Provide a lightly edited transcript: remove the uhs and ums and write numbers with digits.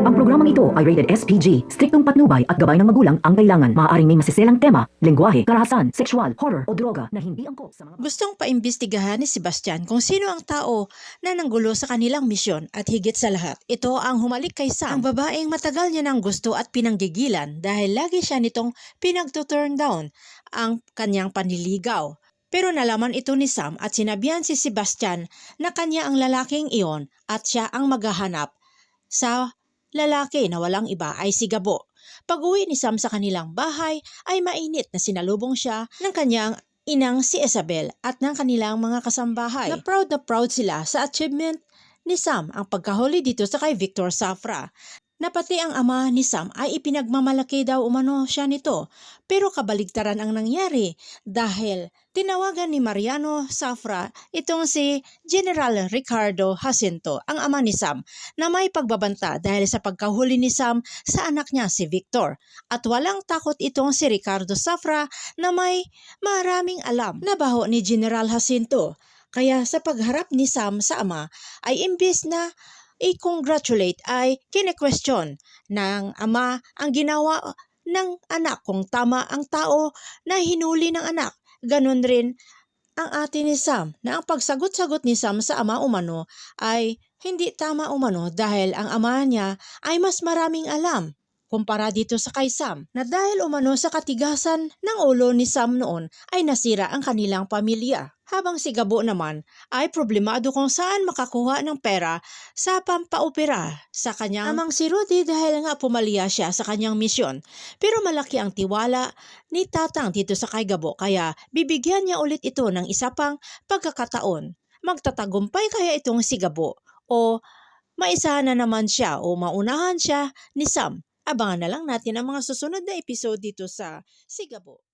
Ang programang ito ay rated SPG. Striktong patnubay at gabay ng magulang ang kailangan. Maaaring may masiselang tema, lengguwahe, karahasan, sexual, horror o droga na hindi angkop sa mga... Gustong paimbestigahan ni Sebastian kung sino ang tao na nanggulo sa kanilang misyon at higit sa lahat, ito ang humalik kay Sam, ang babaeng matagal niya nang gusto at pinanggigilan dahil lagi siya nitong pinagtuturn down ang kanyang panliligaw. Pero nalaman ito ni Sam at sinabihan si Sebastian na kanya ang lalaking iyon at siya ang maghahanap sa lalaki na walang iba ay si Gabo. Pag-uwi ni Sam sa kanilang bahay ay mainit na sinalubong siya ng kanyang inang si Isabel at ng kanilang mga kasambahay. Na proud sila sa achievement ni Sam ang pagkahuli dito sa kay Victor Safra. Na pati ang ama ni Sam ay ipinagmamalaki daw umano siya nito. Pero kabaligtaran ang nangyari dahil tinawagan ni Mariano Safra itong si General Ricardo Jacinto, ang ama ni Sam, na may pagbabanta dahil sa pagkahuli ni Sam sa anak niya si Victor. At walang takot itong si Ricardo Safra na may maraming alam na baho ni General Jacinto. Kaya sa pagharap ni Sam sa ama ay imbes na i-congratulate ay kine-question ng ama ang ginawa ng anak kung tama ang tao na hinuli ng anak. Ganon rin ang ate ni Sam na ang pagsagot-sagot ni Sam sa ama umano ay hindi tama umano dahil ang ama niya ay mas maraming alam kumpara dito sa kay Sam na dahil umano sa katigasan ng ulo ni Sam noon ay nasira ang kanilang pamilya. Habang si Gabo naman ay problemado kung saan makakuha ng pera sa pampaopera sa kanyang amang si Rudy dahil nga pumalia siya sa kanyang misyon. Pero malaki ang tiwala ni Tatang dito sa kay Gabo kaya bibigyan niya ulit ito ng isa pang pagkakataon. Magtatagumpay kaya itong si Gabo o maisahan na naman siya o maunahan siya ni Sam. Abangan na lang natin ang mga susunod na episode dito sa Si Gabo.